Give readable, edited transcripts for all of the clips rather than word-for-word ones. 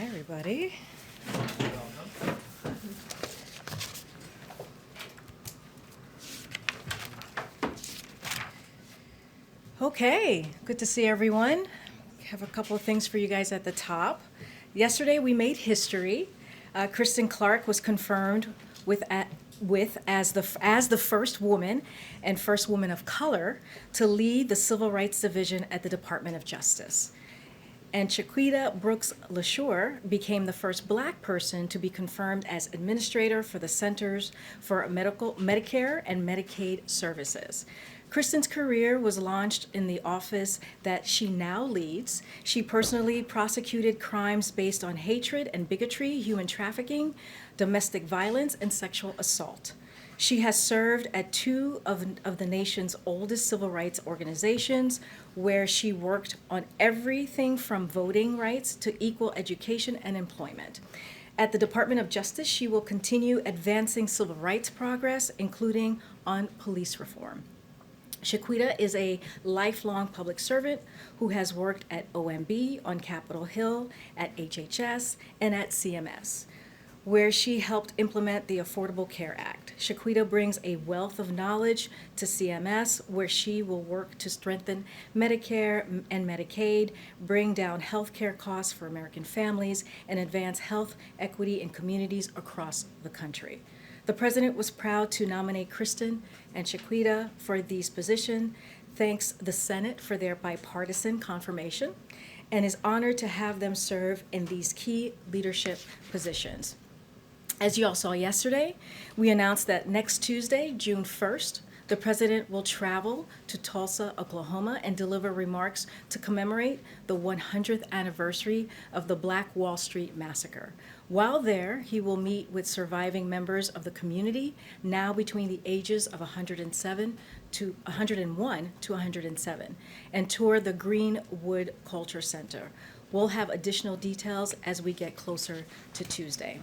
everybody. Okay, good to see everyone. I have a couple of things for you guys at the top. Yesterday we made history. Kristen Clark was confirmed as the first woman and first woman of color to lead the Civil Rights Division at the Department of Justice. And Chiquita Brooks LaSure became the first Black person to be confirmed as administrator for the Centers for Medicare and Medicaid Services. Kristen's career was launched in the office that she now leads. She personally prosecuted crimes based on hatred and bigotry, human trafficking, domestic violence, and sexual assault. She has served at two of the nation's oldest civil rights organizations, where she worked on everything from voting rights to equal education and employment. At the Department of Justice, she will continue advancing civil rights progress, including on police reform. Chiquita is a lifelong public servant who has worked at OMB, on Capitol Hill, at HHS, and at CMS, where she helped implement the Affordable Care Act. Chiquita brings a wealth of knowledge to CMS, where she will work to strengthen Medicare and Medicaid, bring down health care costs for American families, and advance health equity in communities across the country. The president was proud to nominate Kristen and Chiquita for these positions, thanks the Senate for their bipartisan confirmation, and is honored to have them serve in these key leadership positions. As you all saw yesterday, we announced that next Tuesday, June 1st, the president will travel to Tulsa, Oklahoma, and deliver remarks to commemorate the 100th anniversary of the Black Wall Street Massacre. While there, he will meet with surviving members of the community, now between the ages of 101 to 107, and tour the Greenwood Culture Center. We'll have additional details as we get closer to Tuesday.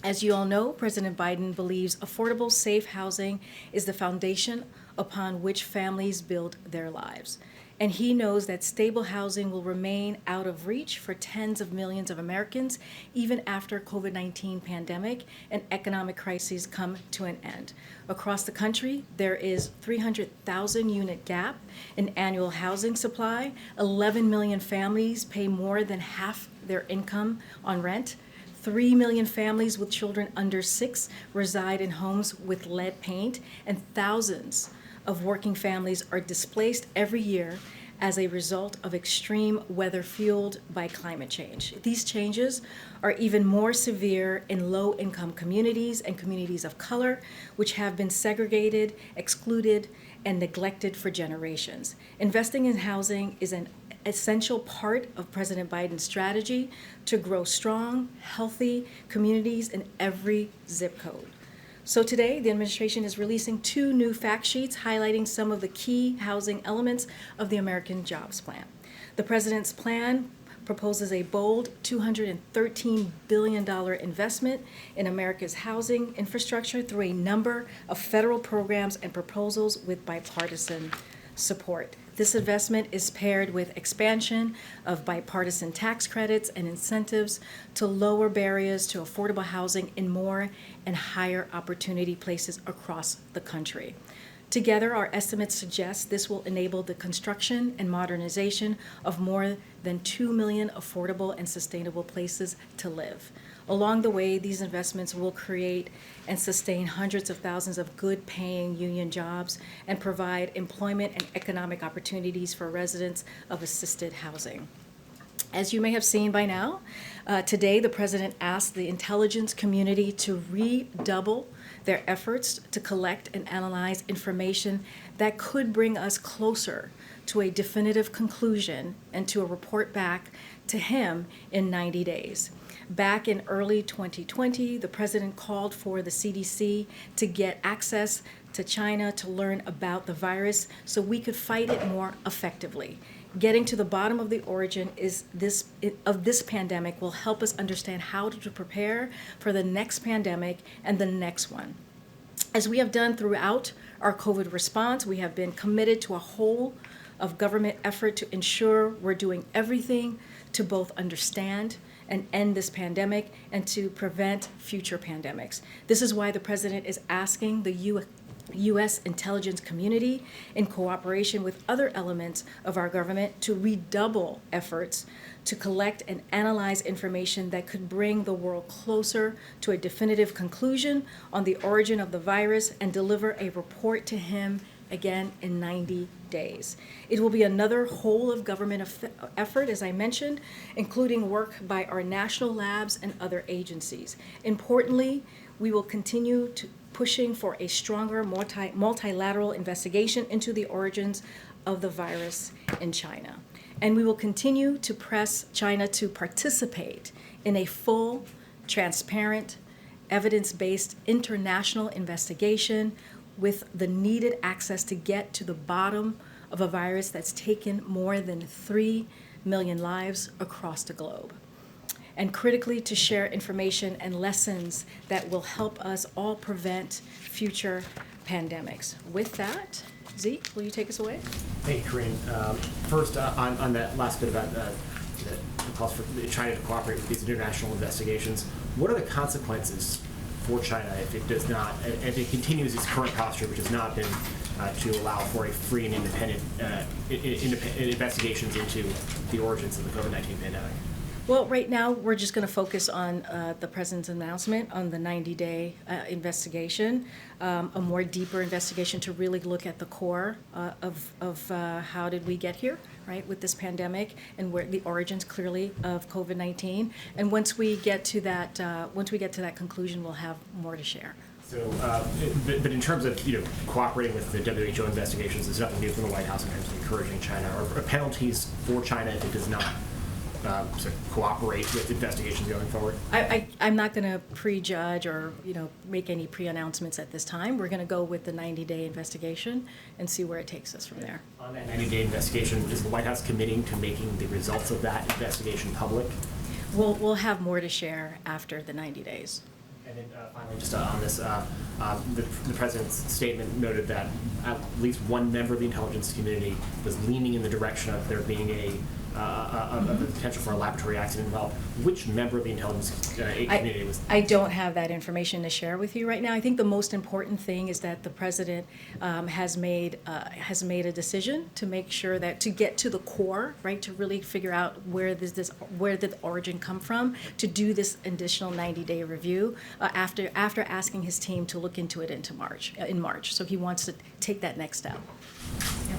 As you all know, President Biden believes affordable, safe housing is the foundation upon which families build their lives. And he knows that stable housing will remain out of reach for tens of millions of Americans, even after COVID-19 pandemic and economic crises come to an end. Across the country, there is 300,000 unit gap in annual housing supply. 11 million families pay more than half their income on rent. 3 million families with children under 6 reside in homes with lead paint, and thousands of working families are displaced every year as a result of extreme weather fueled by climate change. These changes are even more severe in low-income communities and communities of color, which have been segregated, excluded, and neglected for generations. Investing in housing is an essential part of President Biden's strategy to grow strong, healthy communities in every zip code. So today, the administration is releasing 2 new fact sheets highlighting some of the key housing elements of the American Jobs Plan. The president's plan proposes a bold $213 billion investment in America's housing infrastructure through a number of federal programs and proposals with bipartisan support. This investment is paired with expansion of bipartisan tax credits and incentives to lower barriers to affordable housing in more and higher opportunity places across the country. Together, our estimates suggest this will enable the construction and modernization of more than 2 million affordable and sustainable places to live. Along the way, these investments will create and sustain hundreds of thousands of good-paying union jobs and provide employment and economic opportunities for residents of assisted housing. As you may have seen by now, today the president asked the intelligence community to redouble their efforts to collect and analyze information that could bring us closer to a definitive conclusion and to a report back to him in 90 days. Back in early 2020, the president called for the CDC to get access to China to learn about the virus so we could fight it more effectively. Getting to the bottom of the origin of this pandemic will help us understand how to prepare for the next pandemic and the next one. As we have done throughout our COVID response, we have been committed to a whole of government effort to ensure we're doing everything to both understand and end this pandemic and to prevent future pandemics. This is why the president is asking the U.S. intelligence community, in cooperation with other elements of our government, to redouble efforts to collect and analyze information that could bring the world closer to a definitive conclusion on the origin of the virus and deliver a report to him again in 90 days. It will be another whole of government effort, as I mentioned, including work by our national labs and other agencies. Importantly, we will continue to pushing for a stronger multilateral investigation into the origins of the virus in China. And we will continue to press China to participate in a full, transparent, evidence-based international investigation with the needed access to get to the bottom of a virus that's taken more than 3 million lives across the globe. And critically, to share information and lessons that will help us all prevent future pandemics. With that, Zeke, will you take us away? Hey, Karine. First, on that last bit about the calls for China to cooperate with these international investigations, what are the consequences for China if it does not, if it continues its current posture, which has not been to allow for a free and independent investigations into the origins of the COVID-19 pandemic? Well, right now, we're just going to focus on the president's announcement on the 90-day investigation, a more deeper investigation to really look at the core of how did we get here, right, with this pandemic, and where the origins clearly of COVID-19. And once we get to that, conclusion, we'll have more to share. So, but in terms of cooperating with the WHO investigations, there's nothing new from the White House in terms of encouraging China or penalties for China if it does not cooperate with investigations going forward? I'm not going to prejudge or make any pre-announcements at this time. We're going to go with the 90-day investigation and see where it takes us from there. On that 90-day investigation, is the White House committing to making the results of that investigation public? We'll have more to share after the 90 days. And then finally, just on this, the president's statement noted that at least one member of the intelligence community was leaning in the direction of there being a potential for a laboratory accident involved. Which member of the intelligence community was? I don't have that information to share with you right now. I think the most important thing is that the president has made a decision to make sure that to get to the core, right, to really figure out where did the origin come from, to do this additional 90-day review after asking his team to look into it in March. So he wants to take that next step. Yeah.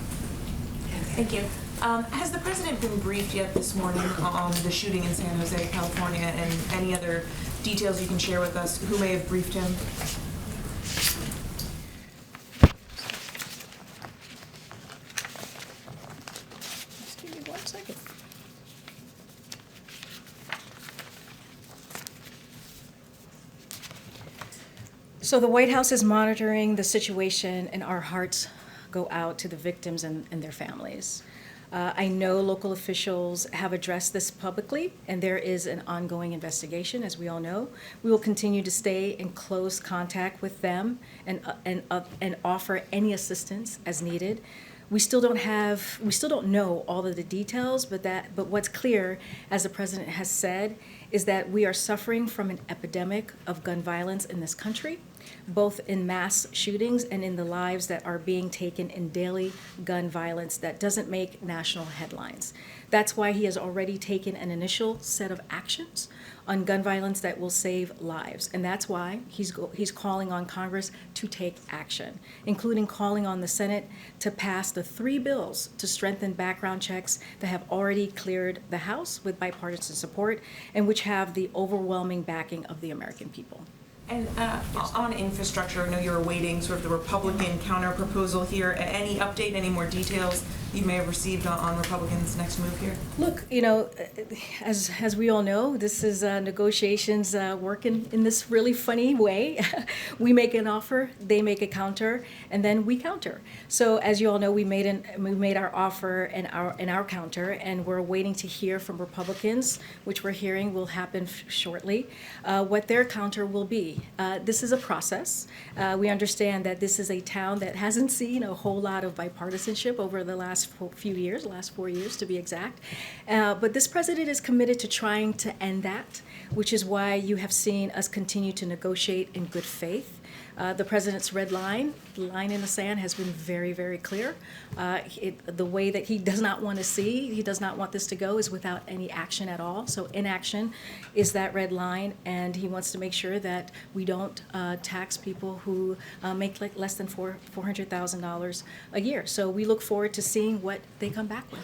Thank you. Has the president been briefed yet this morning on the shooting in San Jose, California, and any other details you can share with us? Who may have briefed him? Just give me 1 second. So the White House is monitoring the situation, and our hearts go out to the victims and their families. I know local officials have addressed this publicly, and there is an ongoing investigation, as we all know. We will continue to stay in close contact with them and offer any assistance as needed. We still don't know all of the details, but what's clear, as the president has said, is that we are suffering from an epidemic of gun violence in this country, both in mass shootings and in the lives that are being taken in daily gun violence that doesn't make national headlines. That's why he has already taken an initial set of actions on gun violence that will save lives. And that's why he's calling on Congress to take action, including calling on the Senate to pass the 3 bills to strengthen background checks that have already cleared the House with bipartisan support and which have the overwhelming backing of the American people. And on infrastructure, I know you're awaiting sort of the Republican counter proposal here. Any update, any more details you may have received on Republicans' next move here? Look, as we all know, this is negotiations working in this really funny way. We make an offer, they make a counter, and then we counter. So as you all know, we made our offer and our counter, and we're waiting to hear from Republicans, which we're hearing will happen shortly, what their counter will be. This is a process. We understand that this is a town that hasn't seen a whole lot of bipartisanship over the last last few years, last 4 years to be exact. But this president is committed to trying to end that, which is why you have seen us continue to negotiate in good faith. The president's red line, the line in the sand, has been very, very clear. The way that he does not want to see, he does not want this to go, is without any action at all. So inaction is that red line, and he wants to make sure that we don't tax people who make like less than $400,000 a year. So we look forward to seeing what they come back with.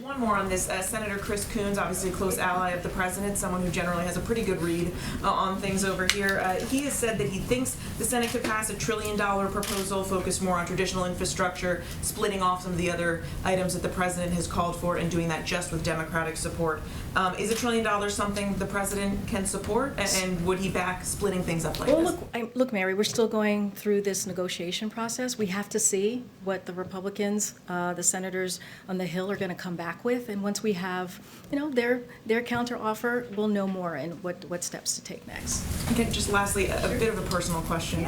One more on this. Senator Chris Coons, obviously a close ally of the president, someone who generally has a pretty good read on things over here. He has said that he thinks the Senate could pass $1 trillion proposal focused more on traditional infrastructure, splitting off some of the other items that the president has called for, and doing that just with Democratic support. Is $1 trillion something the president can support, and would he back splitting things up like this? Well, look, Mary, we're still going through this negotiation process. We have to see what the Republicans, the senators on the Hill, are going to come back with, and once we have, their counter offer, we'll know more and what steps to take next. Okay, just lastly, a bit of a personal question.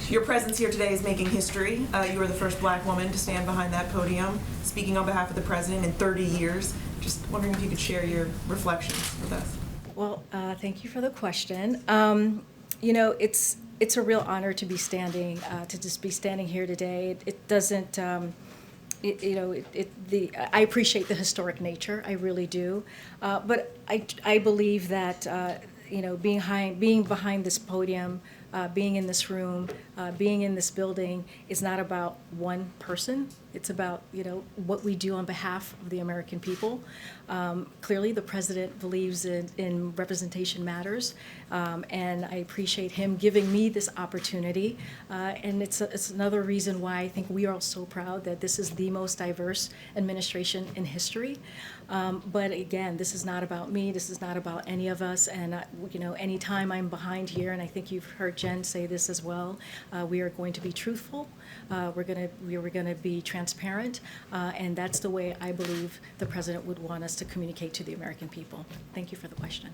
Your presence here today is making history. You were the first Black woman to stand behind that podium, speaking on behalf of the president in 30 years. Just wondering if you could share your reflections with us. Well, thank you for the question. It's a real honor to be standing, to just be standing here today. It doesn't, I appreciate the historic nature, I really do. But I believe that, being behind this podium, being in this room, being in this building is not about one person. It's about, what we do on behalf of the American people. Clearly, the president believes in representation matters, and I appreciate him giving me this opportunity. And it's another reason why I think we are all so proud that this is the most diverse administration in history. But again, this is not about me. This is not about any of us. And anytime I'm behind here, and I think you've heard Jen say this as well, we are going to be truthful. We're going to be transparent, and that's the way I believe the president would want us to communicate to the American people. Thank you for the question.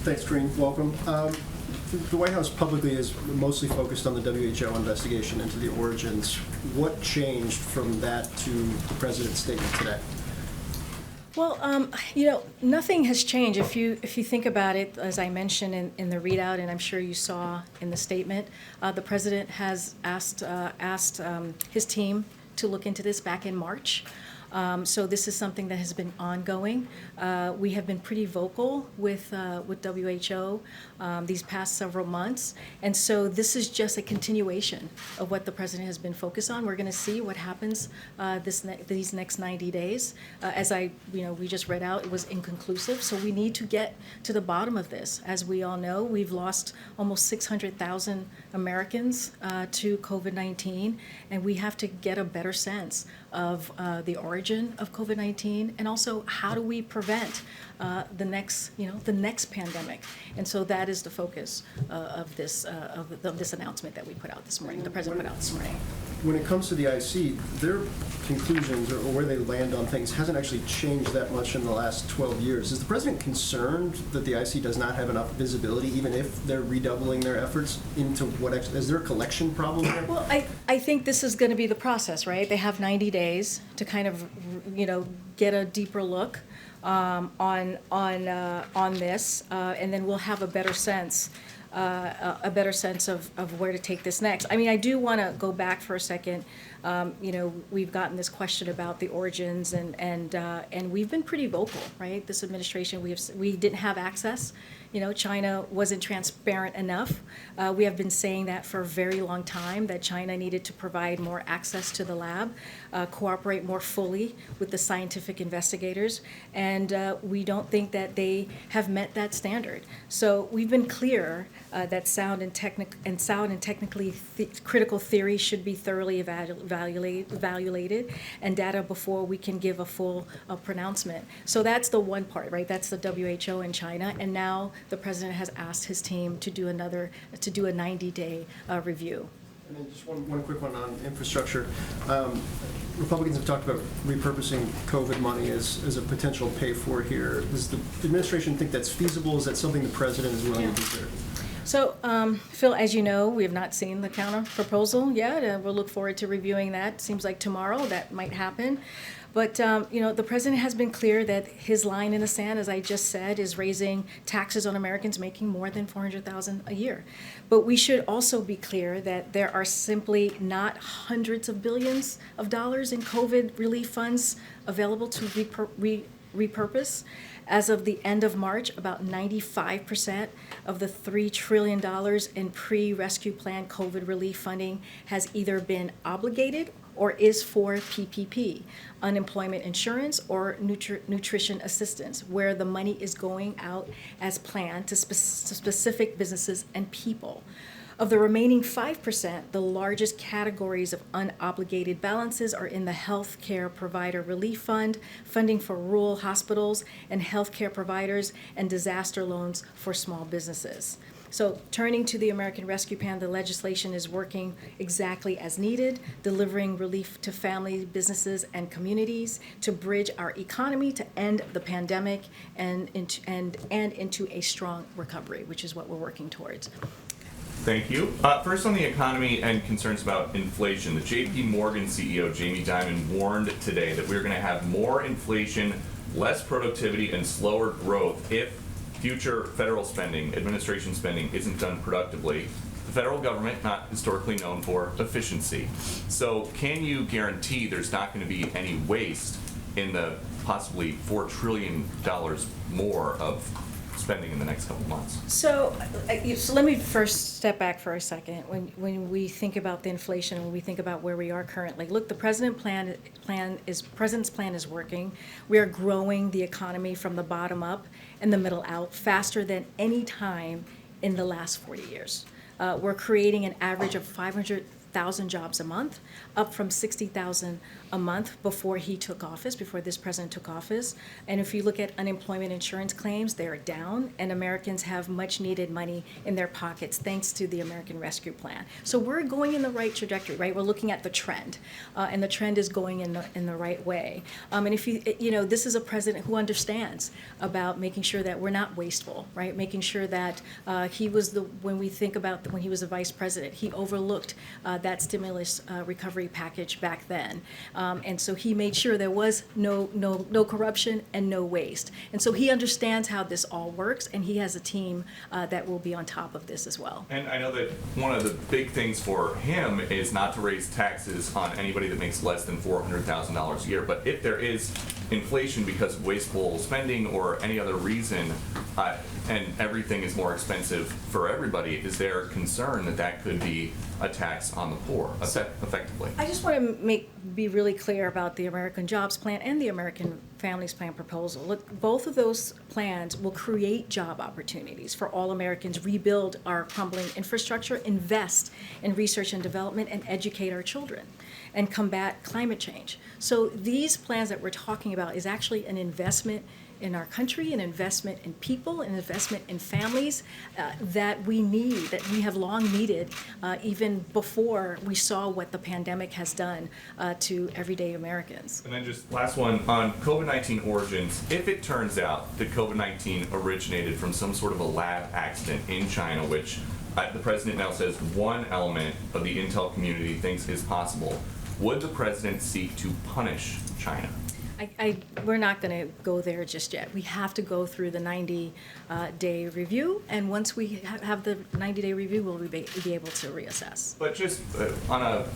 Thanks, Karine. Welcome. The White House publicly is mostly focused on the WHO investigation into the origins. What changed from that to the president's statement today? Well, nothing has changed. If you think about it, as I mentioned in the readout, and I'm sure you saw in the statement, the president has asked his team to look into this back in March. So this is something that has been ongoing. We have been pretty vocal with WHO these past several months, and so this is just a continuation of what the president has been focused on. We're going to see what happens these next 90 days. As we just read out, it was inconclusive, so we need to get to the bottom of this. As we all know, we've lost almost 600,000 Americans to COVID-19, and we have to get a better sense of the origin of COVID-19, and also how do we prevent the next pandemic. And so that is the focus of this announcement that we put out this morning, the president put out this morning. When it comes to the IC, their conclusions or where they land on things hasn't actually changed that much in the last 12 years. Is the president concerned that the IC does not have enough visibility, even if they're redoubling their efforts into is there a collection problem there? Well, I think this is going to be the process, right? They have 90 days to kind of, get a deeper look on this, and then we'll have a better sense of where to take this next. I mean, I do want to go back for a second. We've gotten this question about the origins, and we've been pretty vocal, right? This administration, we didn't have access. China wasn't transparent enough. We have been saying that for a very long time, that China needed to provide more access to the lab, cooperate more fully with the scientific investigators, and we don't think that they have met that standard. So we've been clear that sound and technically critical theory should be thoroughly evaluated, and data before we can give a full pronouncement. So that's the one part, right? That's the WHO in China, and now the president has asked his team to do a 90-day review. And then just one quick one on infrastructure. Republicans have talked about repurposing COVID money as a potential pay for here. Does the administration think that's feasible? Is that something the president is willing to consider? So, Phil, as you know, we have not seen the counter proposal yet. We'll look forward to reviewing that. Seems like tomorrow that might happen. But, the president has been clear that his line in the sand, as I just said, is raising taxes on Americans making more than $400,000 a year. But we should also be clear that there are simply not hundreds of billions of dollars in COVID relief funds available to repurpose. As of the end of March, about 95% of the $3 trillion in pre-rescue plan COVID relief funding has either been obligated or is for PPP, unemployment insurance or nutrition assistance, where the money is going out as planned to specific businesses and people. Of the remaining 5%, the largest categories of unobligated balances are in the Healthcare Provider Relief Fund, funding for rural hospitals and healthcare providers, and disaster loans for small businesses. So turning to the American Rescue Plan, the legislation is working exactly as needed, delivering relief to families, businesses, and communities to bridge our economy to end the pandemic and into a strong recovery, which is what we're working towards. Thank you. First on the economy and concerns about inflation, the JP Morgan CEO, Jamie Dimon, warned today that we're going to have more inflation, less productivity, and slower growth if future federal spending, administration spending, isn't done productively. The federal government, not historically known for efficiency. So can you guarantee there's not going to be any waste in the possibly $4 trillion more of spending in the next couple months? So let me first step back for a second. When we think about the inflation, when we think about where we are currently, look, the president's plan is working. We are growing the economy from the bottom up and the middle out faster than any time in the last 40 years. We're creating an average of 500,000 jobs a month, up from 60,000 a month before he took office, before this president took office. And if you look at unemployment insurance claims, they are down, and Americans have much needed money in their pockets thanks to the American Rescue Plan. So we're going in the right trajectory, right? We're looking at the trend, and the trend is going in the right way. And if this is a president who understands about making sure that we're not wasteful, right? Making sure that when we think about when he was a vice president, he overlooked that stimulus recovery package back then. And so he made sure there was no corruption and no waste. And so he understands how this all works, and he has a team that will be on top of this as well. And I know that one of the big things for him is not to raise taxes on anybody that makes less than $400,000 a year. But if there is inflation because of wasteful spending or any other reason, and everything is more expensive for everybody, is there concern that that could be a tax on the poor, effectively? I just want to be really clear about the American Jobs Plan and the American Families Plan proposal. Look, both of those plans will create job opportunities for all Americans, rebuild our crumbling infrastructure, invest in research and development, and educate our children, and combat climate change. So these plans that we're talking about is actually an investment in our country, an investment in people, an investment in families that we need, that we have long needed, even before we saw what the pandemic has done to everyday Americans. And then just last one on COVID-19 origins. If it turns out that COVID-19 originated from some sort of a lab accident in China, which the president now says one element of the intel community thinks is possible, would the president seek to punish China? We're not going to go there just yet. We have to go through the 90-day review, and once we have the 90-day review, we'll be able to reassess. But just on a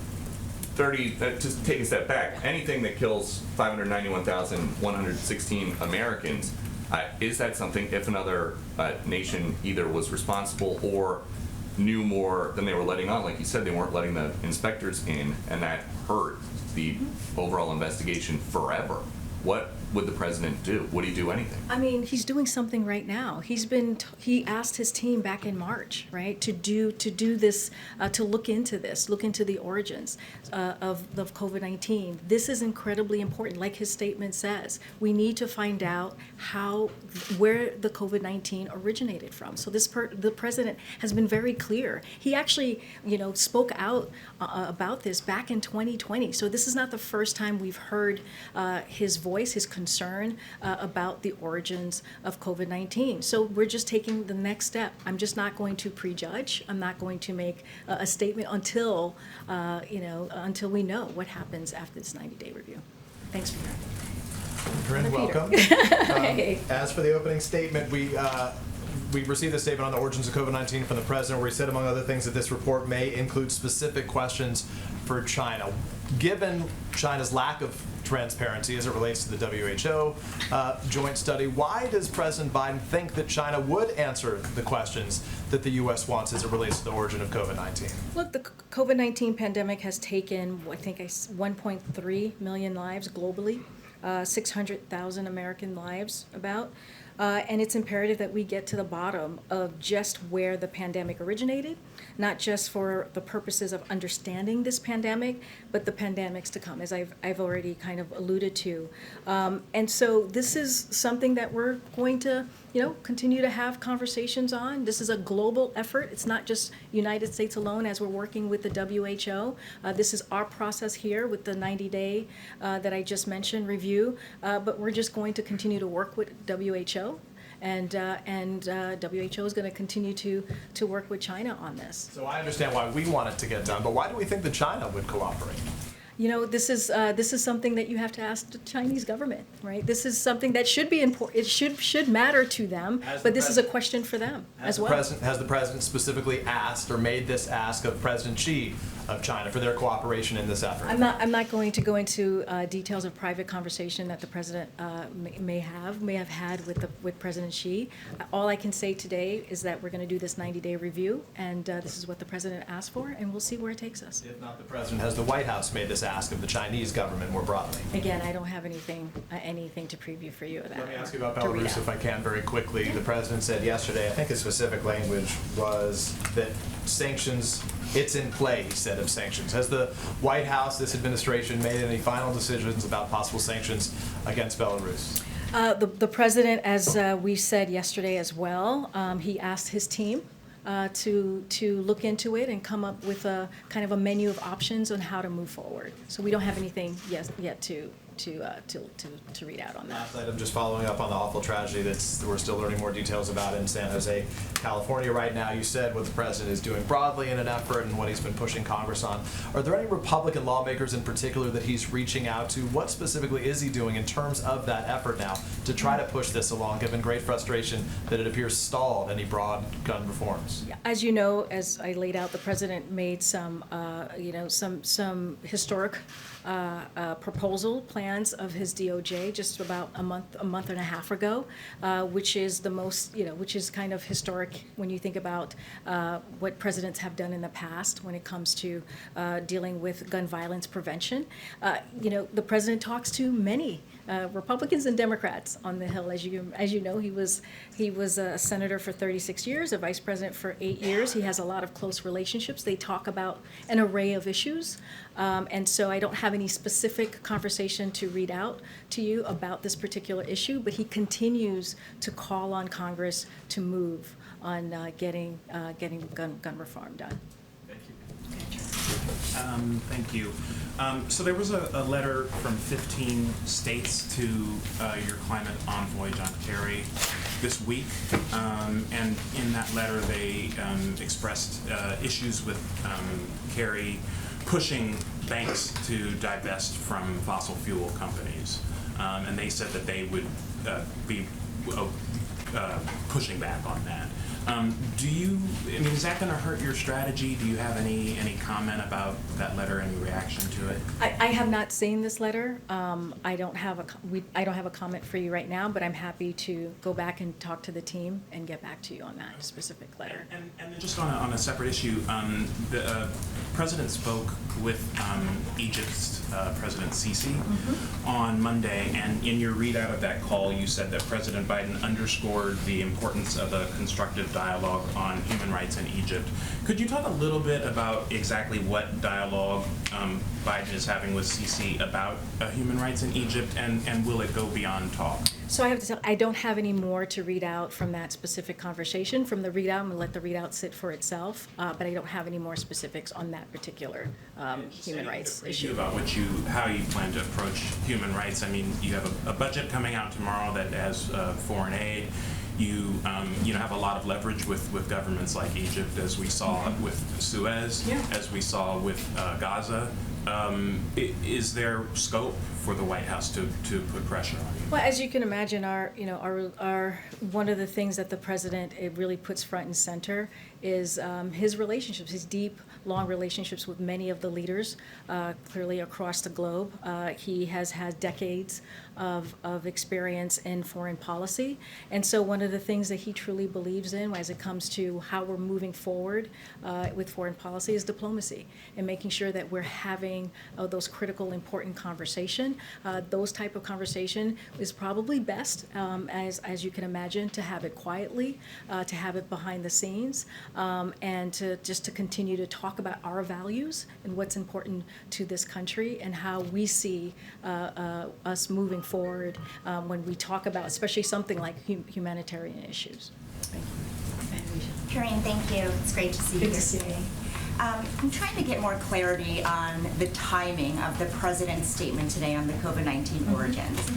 just take a step back, anything that kills 591,116 Americans, is that something, if another nation either was responsible or knew more than they were letting on, like you said, they weren't letting the inspectors in, and that hurt the overall investigation forever, what would the president do? Would he do anything? I mean, he's doing something right now. He asked his team back in March, right, to do this, to look into the origins of COVID-19. This is incredibly important. Like his statement says, we need to find out where the COVID-19 originated from. So the president has been very clear. He actually, spoke out about this back in 2020. So this is not the first time we've heard his voice, his concern about the origins of COVID-19. So we're just taking the next step. I'm just not going to prejudge. I'm not going to make a statement until, until we know what happens after this 90-day review. Thanks for that. Karine, welcome. Hey. As for the opening statement, we received a statement on the origins of COVID-19 from the president, where he said, among other things, that this report may include specific questions for China. Given China's lack of transparency as it relates to the WHO joint study, why does President Biden think that China would answer the questions that the U.S. wants as it relates to the origin of COVID-19? Look, the COVID-19 pandemic has taken, I think, 1.3 million lives globally, 600,000 American lives about. And it's imperative that we get to the bottom of just where the pandemic originated, not just for the purposes of understanding this pandemic, but the pandemics to come, as I've already kind of alluded to. And so this is something that we're going to, continue to have conversations on. This is a global effort. It's not just United States alone as we're working with the WHO. This is our process here with the 90-day that I just mentioned review. But we're just going to continue to work with WHO. And WHO is going to continue to work with China on this. So I understand why we want it to get done, but why do we think that China would cooperate? This is something that you have to ask the Chinese government, right? This is something that should be important. It should matter to them, but this is a question for them as well. Has the president specifically asked or made this ask of President Xi of China for their cooperation in this effort? I'm not going to go into details of private conversation that the president may have had with President Xi. All I can say today is that we're going to do this 90-day review, and this is what the president asked for, and we'll see where it takes us. If not the president, has the White House made this ask of the Chinese government more broadly? Again, I don't have anything to preview for you of that. Let me ask you about to read Belarus, out. if I can, very quickly. The president said yesterday, I think his specific language was that sanctions, it's in play, he said, of sanctions. Has the White House, this administration, made any final decisions about possible sanctions against Belarus? The president, as we said yesterday as well, he asked his team to look into it and come up with a kind of a menu of options on how to move forward. So we don't have anything yet to read out on that. Last item, just following up on the awful tragedy that we're still learning more details about in San Jose, California right now. You said what the president is doing broadly in an effort and what he's been pushing Congress on. Are there any Republican lawmakers in particular that he's reaching out to? What specifically is he doing in terms of that effort now to try to push this along, given great frustration that it appears stalled any broad gun reforms? As you know, as I laid out, the president made some historic proposal plans of his DOJ just about a month and a half ago, which is the most, which is kind of historic when you think about what presidents have done in the past when it comes to dealing with gun violence prevention. The president talks to many Republicans and Democrats on the Hill. As you know, he was a senator for 36 years, a vice president for 8 years. He has a lot of close relationships. They talk about an array of issues, and so I don't have any specific conversation to read out to you about this particular issue. But he continues to call on Congress to move on getting gun reform done. Thank you. So there was a letter from 15 states to your climate envoy, John Kerry, this week. And in that letter, they expressed issues with Kerry pushing banks to divest from fossil fuel companies. And they said that they would be pushing back on that. Is that going to hurt your strategy? Do you have any comment about that letter, any reaction to it? I have not seen this letter. I don't have a comment for you right now, but I'm happy to go back and talk to the team and get back to you on that specific letter. And then just on a separate issue, the president spoke with Egypt's President Sisi on Monday, and in your readout of that call, you said that President Biden underscored the importance of a constructive dialogue on human rights in Egypt. Could you talk a little bit about exactly what dialogue Biden is having with Sisi about human rights in Egypt, and will it go beyond talk? So I have to tell, I don't have any more to read out from that specific conversation. From the readout, I'm going to let the readout sit for itself, but I don't have any more specifics on that particular human rights issue. About how you plan to approach human rights. I mean, you have a budget coming out tomorrow that has foreign aid. You have a lot of leverage with governments like Egypt, as we saw with Suez, as we saw with Gaza. Is there scope for the White House to put pressure on you? Well, as you can imagine, our one of the things that the president really puts front and center is his relationships, his deep, long relationships with many of the leaders, clearly across the globe. He has had decades of experience in foreign policy, and so one of the things that he truly believes in as it comes to how we're moving forward with foreign policy is diplomacy and making sure that we're having those critical, important conversation. Those type of conversation is probably best, as you can imagine, to have it quietly, to have it behind the scenes, and to continue to talk about our values and what's important to this country and how we see us moving forward when we talk about, especially something like humanitarian issues. Thank you. Karine, thank you. It's great to see you Good here to see you. today. I'm trying to get more clarity on the timing of the president's statement today on the COVID-19 origins.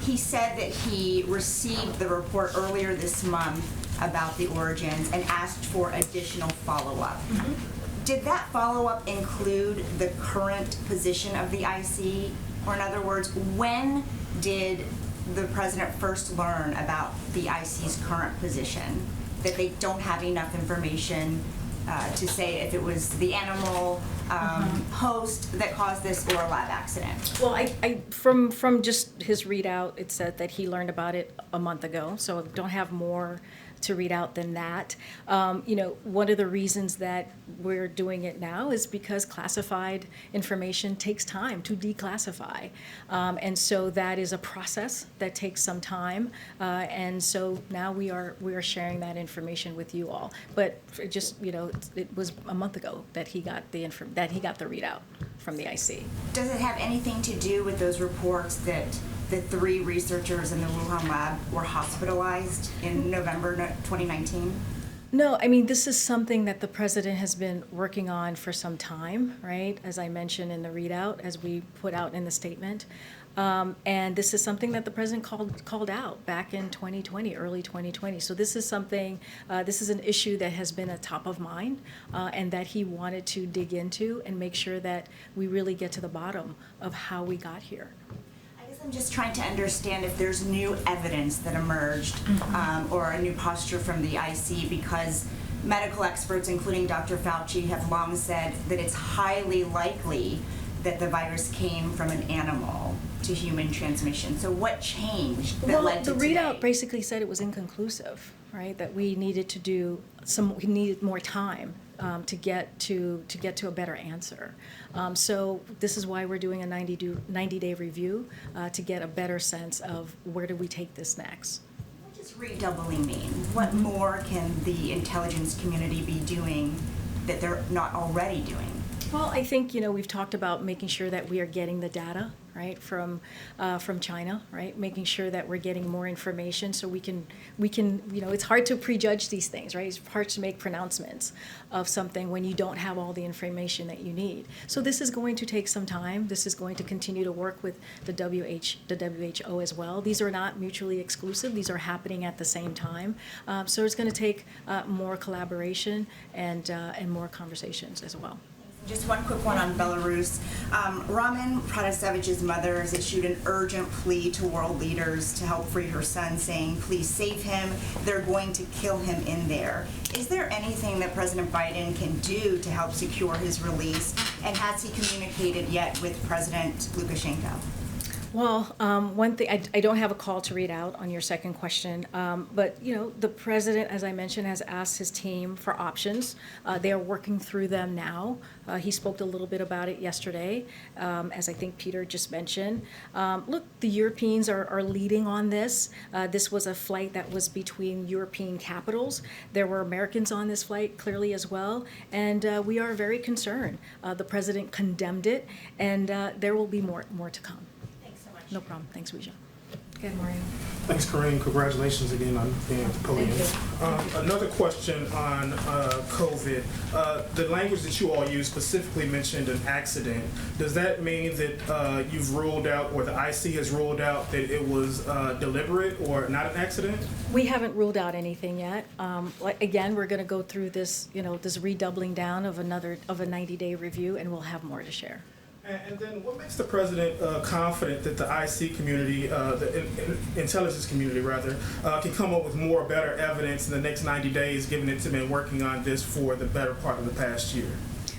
He said that he received the report earlier this month about the origins and asked for additional follow-up. Did that follow-up include the current position of the IC? Or in other words, when did the president first learn about the IC's current position, that they don't have enough information to say if it was the animal host that caused this or a lab accident? Well, from just his readout, it said that he learned about it a month ago, so I don't have more to read out than that. One of the reasons that we're doing it now is because classified information takes time to declassify. And so that is a process that takes some time. And so now we are sharing that information with you all. But it was a month ago that he got the readout from the IC. Does it have anything to do with those reports that the 3 researchers in the Wuhan lab were hospitalized in November 2019? No, I mean, this is something that the president has been working on for some time, right? As I mentioned in the readout, as we put out in the statement. And this is something that the president called out back in 2020, early 2020. So this is something, this is an issue that has been a top of mind and that he wanted to dig into and make sure that we really get to the bottom of how we got here. I'm just trying to understand if there's new evidence that emerged or a new posture from the IC, because medical experts, including Dr. Fauci, have long said that it's highly likely that the virus came from an animal to human transmission. So what changed that led to the today? readout basically said it was inconclusive, right? That we needed to do we needed more time to get to a better answer. So this is why we're doing a 90-day review to get a better sense of where do we take this next. What does redoubling mean? What more can the intelligence community be doing that they're not already doing? Well, I think we've talked about making sure that we are getting the data right from China, right, making sure that we're getting more information so we can it's hard to prejudge these things, right? It's hard to make pronouncements of something when you don't have all the information that you need. So this is going to take some time. This is going to continue to work with the WHO as well. These are not mutually exclusive. These are happening at the same time. So it's going to take more collaboration and more conversations as well. Just one quick one on Belarus. Raman Pratasevich's mother has issued an urgent plea to world leaders to help free her son, saying, please save him. They're going to kill him in there. Is there anything that President Biden can do to help secure his release? And has he communicated yet with President Lukashenko? Well, one thing, I don't have a call to read out on your second question, but, the president, as I mentioned, has asked his team for options. They are working through them now. He spoke a little bit about it yesterday, as I think Peter just mentioned. Look, the Europeans are leading on this. This was a flight that was between European capitals. There were Americans on this flight, clearly, as well, and we are very concerned. The president condemned it, and there will be more to come. No problem. Thanks, Ouija. Okay, Mario. Thanks, Karine. Congratulations again on being at the podium. Another question on COVID. The language that you all used specifically mentioned an accident. Does that mean that you've ruled out, or the IC has ruled out, that it was deliberate or not an accident? We haven't ruled out anything yet. Again, we're going to go through this, this redoubling down of a 90-day review, and we'll have more to share. And then what makes the president confident that the IC community, the intelligence community rather, can come up with more better evidence in the next 90 days, given it's been working on this for the better part of the past year?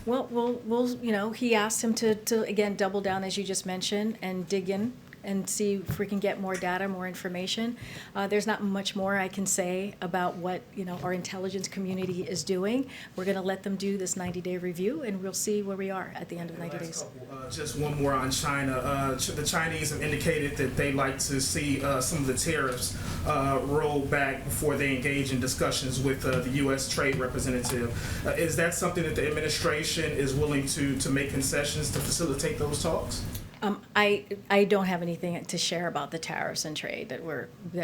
Well, he asked him to again, double down, as you just mentioned, and dig in and see if we can get more data, more information. There's not much more I can say about what, our intelligence community is doing. We're going to let them do this 90-day review, and we'll see where we are at the end of 90 days. Just one more on China. The Chinese have indicated that they like to see some of the tariffs rolled back before they engage in discussions with the U.S. trade representative. Is that something that the administration is willing to make concessions to facilitate those talks? I don't have anything to share about the tariffs and trade that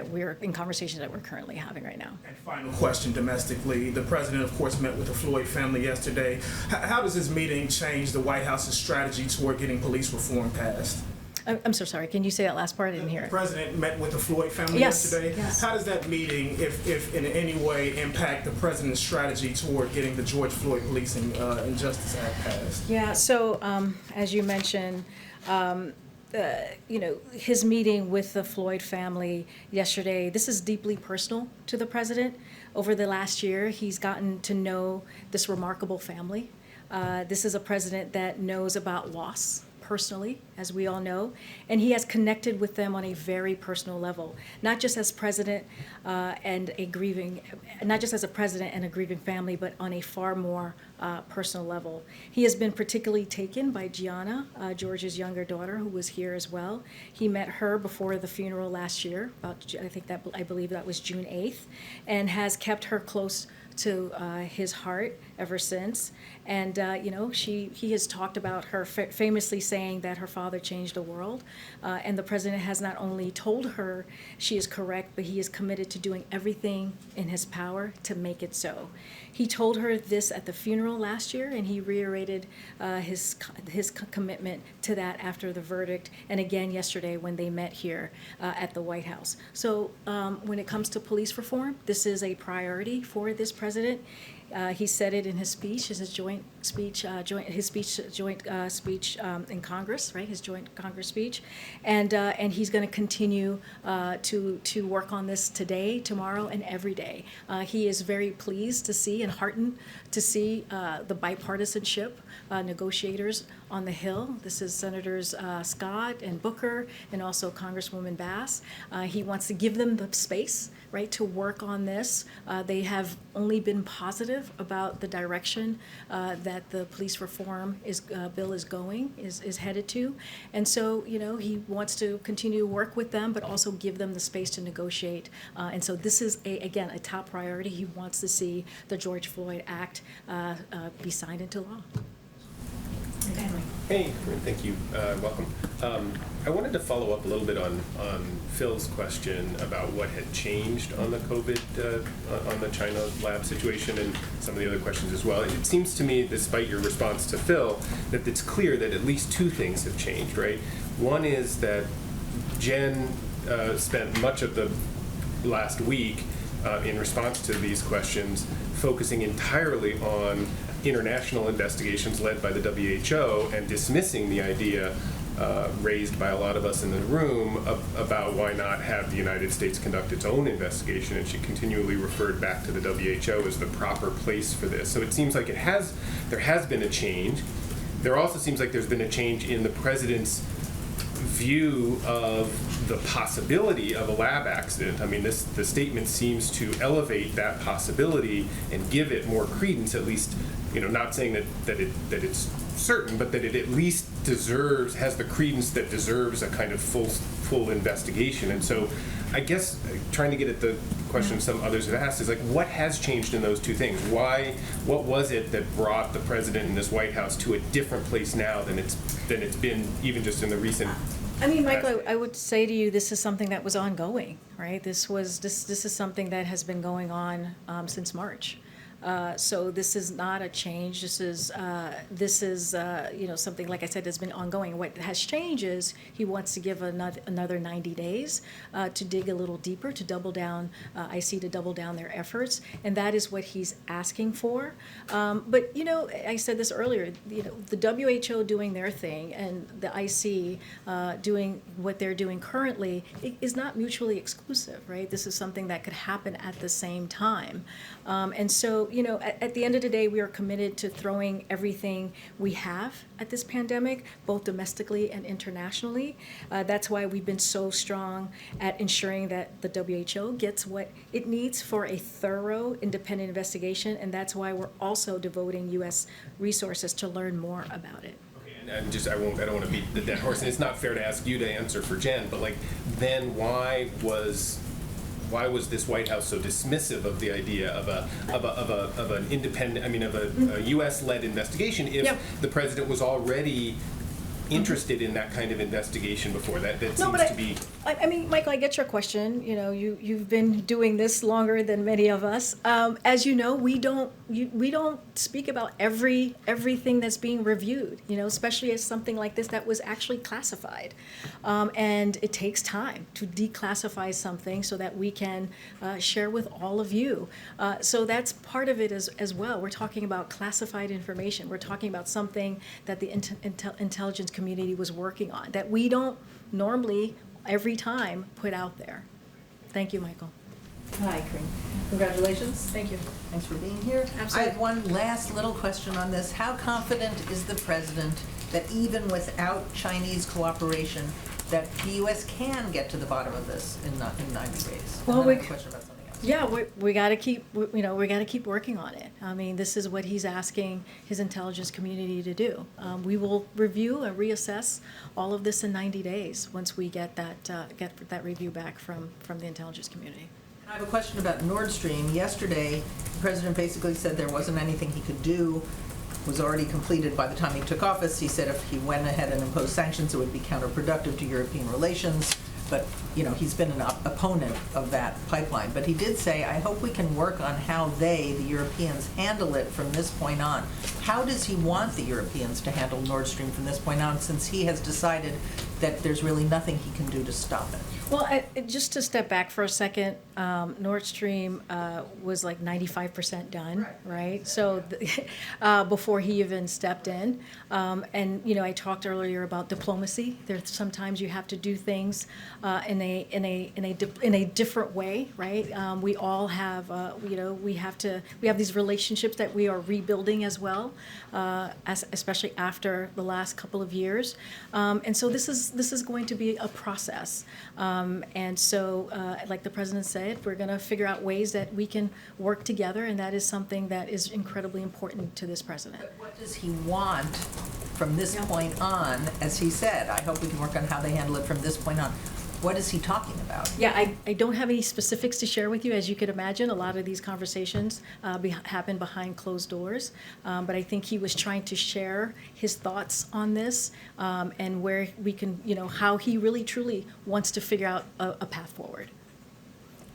we're in conversations that we're currently having right now. And final question domestically. The president, of course, met with the Floyd family yesterday. How does this meeting change the White House's strategy toward getting police reform passed? I'm so sorry. Can you say that last part? I didn't hear it. The president met with the Floyd family yesterday. Yes. How does that meeting, if in any way, impact the president's strategy toward getting the George Floyd Policing Injustice Act passed? Yeah. So as you mentioned, his meeting with the Floyd family yesterday, this is deeply personal to the president. Over the last year, he's gotten to know this remarkable family. This is a president that knows about loss personally, as we all know, and he has connected with them on a very personal level, not just as president and a grieving family, but on a far more personal level. He has been particularly taken by Gianna, George's younger daughter, who was here as well. He met her before the funeral last year, I believe that was June 8th, and has kept her close to his heart ever since. And, he has talked about her famously saying that her father changed the world. And the president has not only told her she is correct, but he is committed to doing everything in his power to make it so. He told her this at the funeral last year, and he reiterated his commitment to that after the verdict, and again yesterday when they met here at the White House. So when it comes to police reform, this is a priority for this president. He said it in his speech, in Congress, right? His joint Congress speech, and he's going to continue to work on this today, tomorrow, and every day. He is very pleased to see and heartened to see the bipartisanship negotiators on the Hill. This is Senators Scott and Booker, and also Congresswoman Bass. He wants to give them the space, right, to work on this. They have only been positive about the direction that the police reform bill is headed to, and so he wants to continue to work with them, but also give them the space to negotiate. And so this is again a top priority. He wants to see the George Floyd Act be signed into law. Hey, Karine, thank you. Welcome. I wanted to follow up a little bit on Phil's question about what had changed on the COVID, on the China lab situation, and some of the other questions as well. It seems to me, despite your response to Phil, that it's clear that at least two things have changed, right? One is that Jen spent much of the last week in response to these questions focusing entirely on international investigations led by the WHO and dismissing the idea raised by a lot of us in the room about why not have the United States conduct its own investigation, and she continually referred back to the WHO as the proper place for this. So it seems like there has been a change. There also seems like there's been a change in the president's view of the possibility of a lab accident. I mean, the statement seems to elevate that possibility and give it more credence, at least, not saying that it's certain, but that it at least has the credence that deserves a kind of full investigation. And so I guess trying to get at the question some others have asked is, like, what has changed in those two things? What was it that brought the president and this White House to a different place now than it's been even just in the recent? I mean, Michael, I would say to you, this is something that was ongoing, right? This is something that has been going on since March. So this is not a change. This is something, like I said, that's been ongoing. What has changed is he wants to give another 90 days to dig a little deeper, to double down, IC to double down their efforts, and that is what he's asking for. But I said this earlier. The WHO doing their thing and the IC doing what they're doing currently is not mutually exclusive, right? This is something that could happen at the same time, and so. At the end of the day, we are committed to throwing everything we have at this pandemic, both domestically and internationally. That's why we've been so strong at ensuring that the WHO gets what it needs for a thorough, independent investigation, and that's why we're also devoting U.S. resources to learn more about it. And I don't want to beat the dead horse, and it's not fair to ask you to answer for Jen, but then why was this White House so dismissive of the idea of an independent, a U.S.-led investigation if the president was already interested in that kind of investigation before? That seems to be. I mean, Michael, I get your question. You've been doing this longer than many of us. As you know, we don't speak about everything that's being reviewed. Especially as something like this that was actually classified, and it takes time to declassify something so that we can share with all of you. So that's part of it as well. We're talking about classified information. We're talking about something that the intelligence community was working on that we don't normally every time put out there. Thank you, Michael. Hi, Karine. Congratulations. Thank you. Thanks for being here. Absolutely. I have one last little question on this. How confident is the president that even without Chinese cooperation, that the U.S. can get to the bottom of this in 90 days? Well, and then I have a question about something else. Yeah, we got to keep working on it. I mean, this is what he's asking his intelligence community to do. We will review and reassess all of this in 90 days once we get that review back from the intelligence community. I have a question about Nord Stream. Yesterday, the president basically said there wasn't anything he could do. It was already completed by the time he took office. He said if he went ahead and imposed sanctions, it would be counterproductive to European relations. But, he's been an opponent of that pipeline. But he did say, I hope we can work on how the Europeans, handle it from this point on. How does he want the Europeans to handle Nord Stream from this point on, since he has decided that there's really nothing he can do to stop it? Well, just to step back for a second, Nord Stream was like 95% done, right? So before he even stepped in, and I talked earlier about diplomacy. There's sometimes you have to do things in a different way, right? We all have, we have these relationships that we are rebuilding as well, especially after the last couple of years, and so this is going to be a process. And so, like the president said, we're going to figure out ways that we can work together, and that is something that is incredibly important to this president. But what does he want from this point on? As he said, I hope we can work on how they handle it from this point on. What is he talking about? Yeah, I don't have any specifics to share with you. As you could imagine, a lot of these conversations happen behind closed doors. But I think he was trying to share his thoughts on this and where we can, how he really truly wants to figure out a path forward.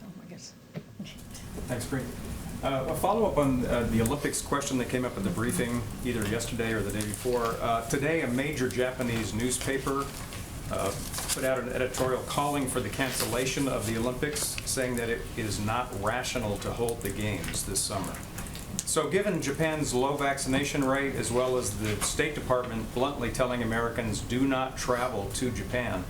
I guess. Thanks, Karine. A follow-up on the Olympics question that came up in the briefing either yesterday or the day before. Today, a major Japanese newspaper put out an editorial calling for the cancellation of the Olympics, saying that it is not rational to hold the games this summer. So given Japan's low vaccination rate, as well as the State Department bluntly telling Americans do not travel to Japan,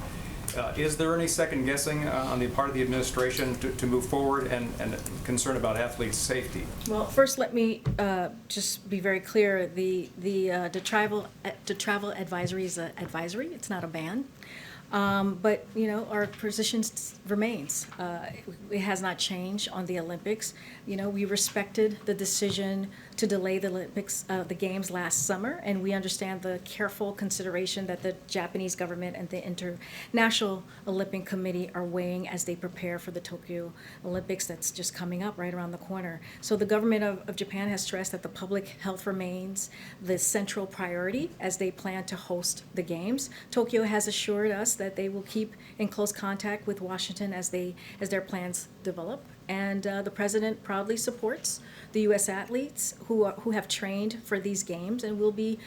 is there any second guessing on the part of the administration to move forward and concern about athletes' safety? Well, first let me just be very clear. The travel advisory is an advisory. It's not a ban. But, our position remains. It has not changed on the Olympics. We respected the decision to delay the Olympics, the Games last summer, and we understand the careful consideration that the Japanese government and the International Olympic Committee are weighing as they prepare for the Tokyo Olympics that's just coming up right around the corner. So the government of Japan has stressed that the public health remains the central priority as they plan to host the Games. Tokyo has assured us that they will keep in close contact with Washington as their plans develop. And the president proudly supports the U.S. athletes who have trained for these games and will be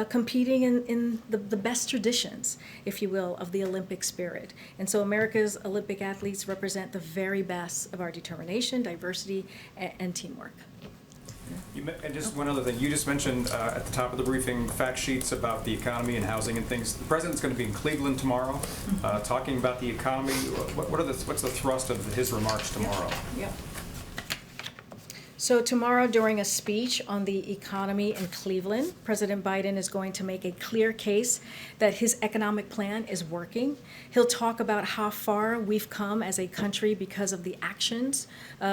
competing in the best traditions, if you will, of the Olympic spirit. And so America's Olympic athletes represent the very best of our determination, diversity, and teamwork. And just one other thing, you just mentioned at the top of the briefing fact sheets about the economy and housing and things. The president's going to be in Cleveland tomorrow, talking about the economy. What's the thrust of his remarks tomorrow? Yeah. So tomorrow, during a speech on the economy in Cleveland, President Biden is going to make a clear case that his economic plan is working. He'll talk about how far we've come as a country because of the actions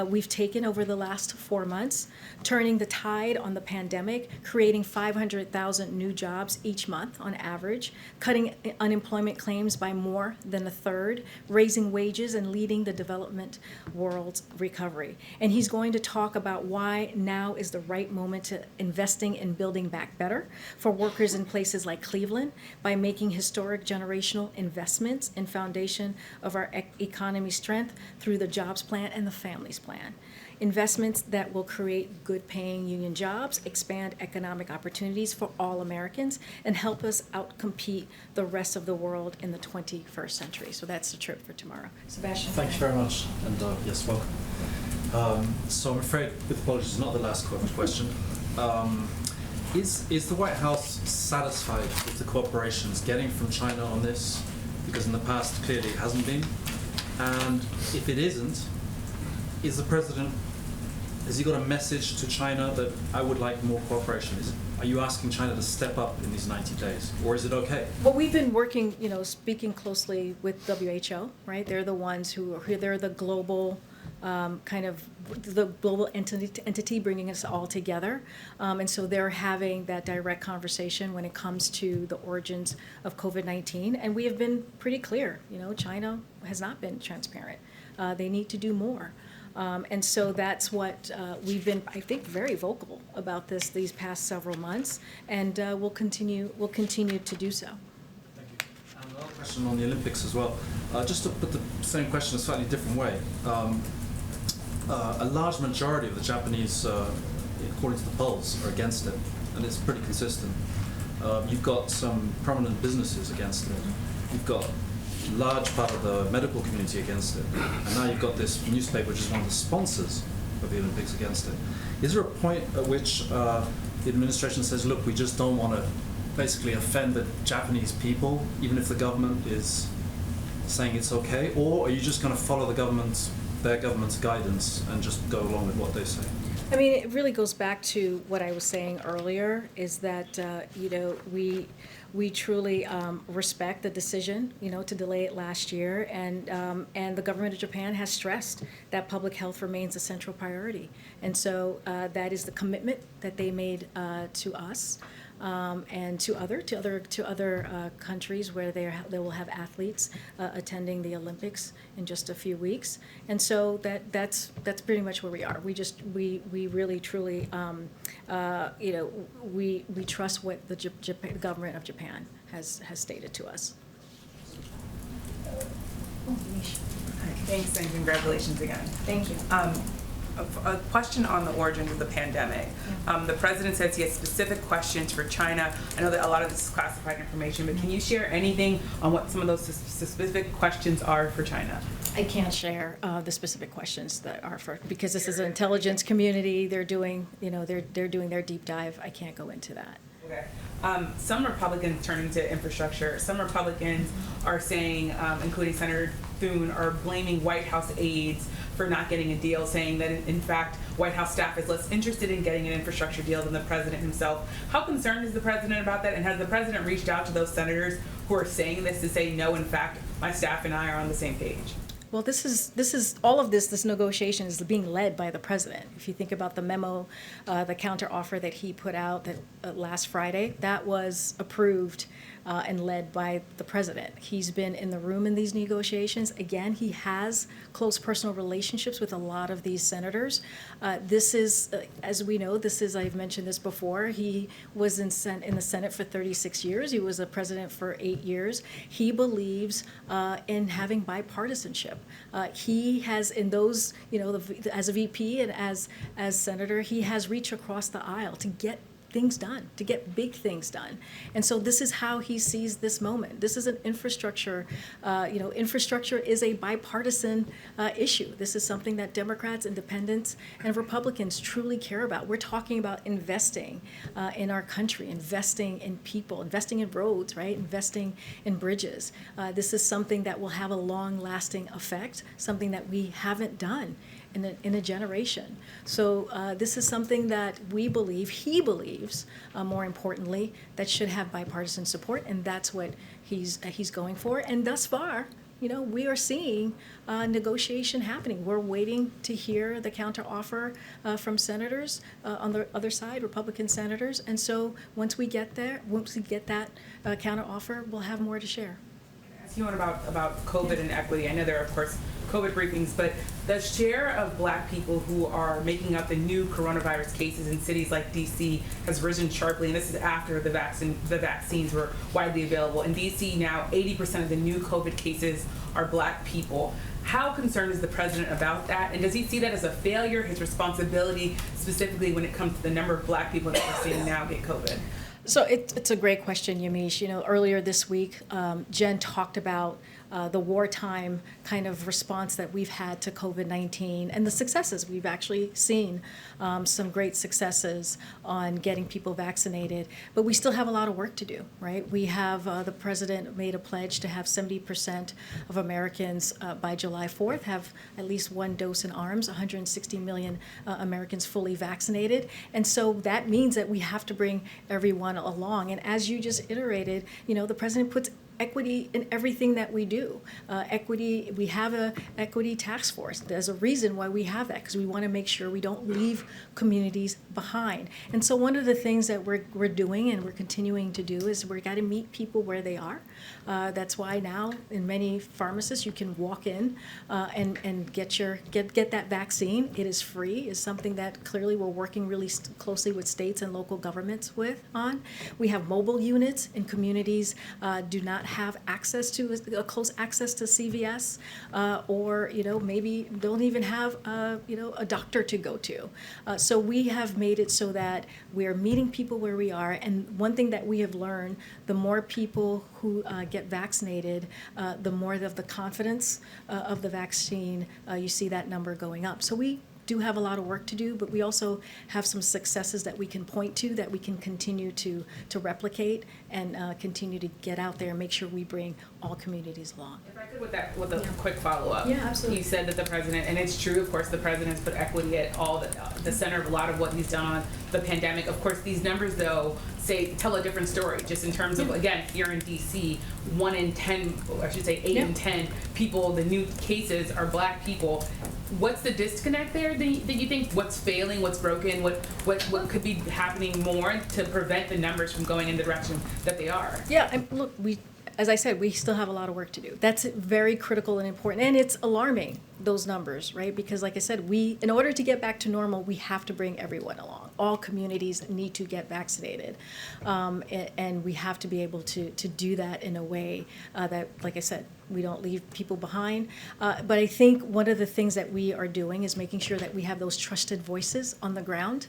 we've taken over the last 4 months, turning the tide on the pandemic, creating 500,000 new jobs each month on average, cutting unemployment claims by more than a third, raising wages, and leading the development world's recovery. And he's going to talk about why now is the right moment to investing in building back better for workers in places like Cleveland by making historic generational investments in foundation of our economy strength through the jobs plan and the families plan. Investments that will create good paying union jobs, expand economic opportunities for all Americans, and help us outcompete the rest of the world in the 21st century. So that's the trip for tomorrow. Sebastian. Thanks very much, and yes, welcome. So I'm afraid, with apologies, not the last question. Is the White House satisfied with the cooperations getting from China on this? Because in the past, clearly it hasn't been. And if it isn't, is the president, has he got a message to China that I would like more cooperation? Are you asking China to step up in these 90 days, or is it okay? Well, we've been working, speaking closely with WHO, right? They're the ones they're the global the global entity bringing us all together. And so they're having that direct conversation when it comes to the origins of COVID-19. And we have been pretty clear, China has not been transparent. They need to do more. And so that's what we've been, I think, very vocal about these past several months, and we'll continue to do so. Thank you. And another question on the Olympics as well. Just to put the same question a slightly different way. A large majority of the Japanese, according to the polls, are against it, and it's pretty consistent. You've got some prominent businesses against it. You've got a large part of the medical community against it, and now you've got this newspaper, which is one of the sponsors of the Olympics, against it. Is there a point at which the administration says, look, we just don't want to basically offend the Japanese people, even if the government is saying it's okay, or are you just going to follow their government's guidance and just go along with what they say? I mean, it really goes back to what I was saying earlier, is that, we truly respect the decision, to delay it last year, and the government of Japan has stressed that public health remains a central priority. And so that is the commitment that they made to us. And to other countries where they will have athletes attending the Olympics in just a few weeks, and so that's pretty much where we are. We really truly we trust what the government of Japan has stated to us. Thanks and congratulations again. Thank you. A question on the origins of the pandemic. The president says he has specific questions for China. I know that a lot of this is classified information, but can you share anything on what some of those specific questions are for China? I can't share the specific questions that are because this is an intelligence community. They're doing, they're doing their deep dive. I can't go into that. Okay. Some Republicans turning to infrastructure. Some Republicans are saying, including Senator Thune, are blaming White House aides for not getting a deal, saying that in fact White House staff is less interested in getting an infrastructure deal than the president himself. How concerned is the president about that, and has the president reached out to those senators who are saying this to say no, in fact my staff and I are on the same page. Well, this is all of this negotiation is being led by the president. If you think about the memo, the counteroffer that he put out that last Friday, that was approved and led by the president. He's been in the room in these negotiations. Again, he has close personal relationships with a lot of these senators. This is, as we know, I've mentioned this before, he was in the Senate for 36 years. He was a president for 8 years. He believes in having bipartisanship. He has, in those, as a VP and as senator, he has reached across the aisle to get things done, to get big things done. And so this is how he sees this moment. This is an infrastructure, infrastructure is a bipartisan issue. This is something that Democrats, Independents, and Republicans truly care about. We're talking about investing in our country, investing in people, investing in roads, right? Investing in bridges. This is something that will have a long-lasting effect, something that we haven't done in a generation. So this is something that we believe, he believes, more importantly, that should have bipartisan support, and that's what he's going for. And thus far, we are seeing negotiation happening. We're waiting to hear the counteroffer from senators on the other side, Republican senators. And so once we get that counteroffer, we'll have more to share. Ask you one about COVID and equity. I know there are, of course, COVID briefings, but the share of Black people who are making up the new coronavirus cases in cities like DC has risen sharply, and this is after the vaccines were widely available. In DC now, 80% of the new COVID cases are Black people. How concerned is the president about that, and does he see that as a failure, his responsibility, specifically when it comes to the number of Black people that we're seeing now get COVID? So it's a great question, Yamiche. Earlier this week, Jen talked about the wartime kind of response that we've had to COVID-19 and the successes. We've actually seen some great successes on getting people vaccinated, but we still have a lot of work to do, right? We have, the president made a pledge to have 70% of Americans by July 4th have at least one dose in arms, 160 million Americans fully vaccinated. And so that means that we have to bring everyone along. And as you just iterated, the president puts equity in everything that we do. Equity, we have a equity task force. There's a reason why we have that, because we want to make sure we don't leave communities behind. And so one of the things that we're doing and we're continuing to do is we've got to meet people where they are. That's why now in many pharmacists you can walk in and get that vaccine. It is free. It's something that clearly we're working really closely with states and local governments on. We have mobile units in communities do not have access to close access to CVS, or maybe don't even have a doctor to go to. So we have made it so that we are meeting people where we are. And one thing that we have learned: the more people who get vaccinated, the more of the confidence of the vaccine. You see that number going up. So we do have a lot of work to do, but we also have some successes that we can point to, that we can continue to replicate and continue to get out there and make sure we bring all communities along. If I could, with a quick follow-up. Yeah, absolutely. You said that the president, and it's true, of course, the president's put equity at all the center of a lot of what he's done on the pandemic. Of course, these numbers, though, tell a different story, just in terms of, again, here in DC, 1 in 10, I should say 8 in 10 people, the new cases are Black people. What's the disconnect there that you think? What's failing? What's broken? What could be happening more to prevent the numbers from going in the direction that they are? Yeah, and look, as I said, we still have a lot of work to do. That's very critical and important, and it's alarming, those numbers, right? Because like I said, in order to get back to normal, we have to bring everyone along. All communities need to get vaccinated, and we have to be able to do that in a way that, like I said, we don't leave people behind. But I think one of the things that we are doing is making sure that we have those trusted voices on the ground,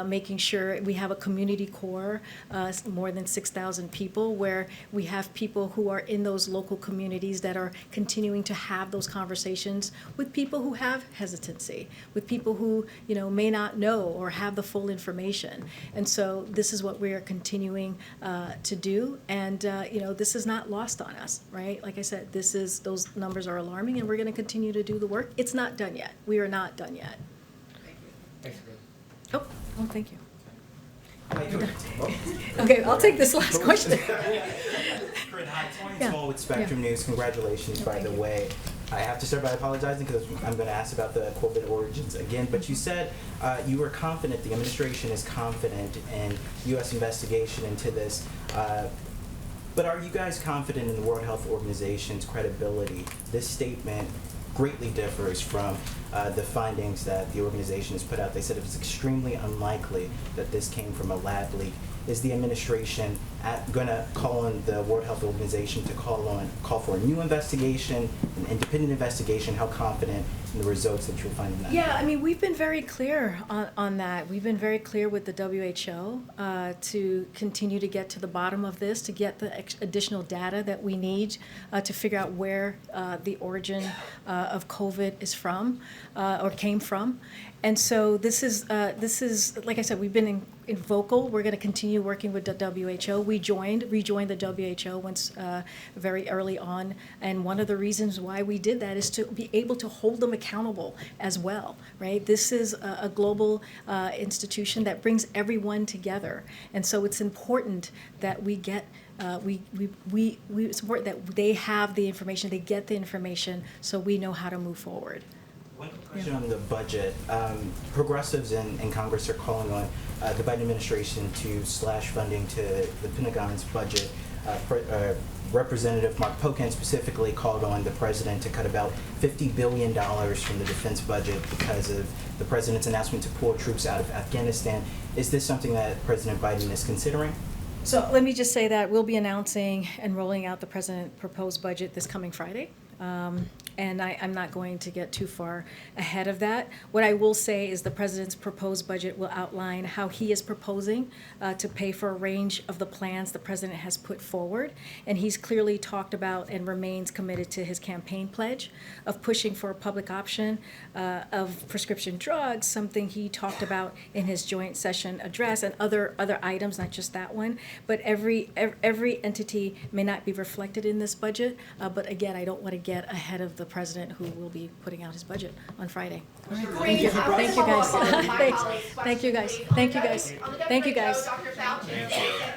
making sure we have a community core, more than 6,000 people, where we have people who are in those local communities that are continuing to have those conversations with people who have hesitancy, with people who may not know or have the full information. And so this is what we are continuing to do, and this is not lost on us, right? Like I said, those numbers are alarming, and we're going to continue to do the work. It's not done yet. We are not done yet. Thanks, Karine. Oh, thank you. Okay, I'll take this last question. Corinne, hi, Tony Yeah. Toll with Spectrum News. Congratulations, by the way. I have to start by apologizing because I'm going to ask about the COVID origins again. But you said you were confident, the administration is confident in U.S. investigation into this. But are you guys confident in the World Health Organization's credibility? This statement greatly differs from the findings that the organization has put out. They said it was extremely unlikely that this came from a lab leak. Is the administration going to call on the World Health Organization to call for a new investigation, an independent investigation? How confident in the results that you'll find in that? Yeah, I mean, we've been very clear on that. We've been very clear with the WHO to continue to get to the bottom of this, to get the additional data that we need to figure out where the origin of COVID is from or came from. And so this is like I said, we've been in vocal. We're going to continue working with the WHO. We rejoined the WHO once very early on, and one of the reasons why we did that is to be able to hold them accountable as well, right? This is a global institution that brings everyone together, and so it's important that we get. It's important that they have the information, they get the information, so we know how to move forward. One question on the budget. Progressives in Congress are calling on the Biden administration to slash funding to the Pentagon's budget. Representative Mark Pocan specifically called on the president to cut about $50 billion from the defense budget because of the president's announcement to pull troops out of Afghanistan. Is this something that President Biden is considering? So let me just say that we'll be announcing and rolling out the president's proposed budget this coming Friday. And I'm not going to get too far ahead of that. What I will say is the president's proposed budget will outline how he is proposing to pay for a range of the plans the president has put forward. And he's clearly talked about and remains committed to his campaign pledge of pushing for a public option of prescription drugs, something he talked about in his joint session address, and other items, not just that one. But every entity may not be reflected in this budget. But again, I don't want to get ahead of the president, who will be putting out his budget on Friday. All right. Thank you. Thank you, guys. Thank you, guys. Thank you, guys. Thank you, guys. Thank you.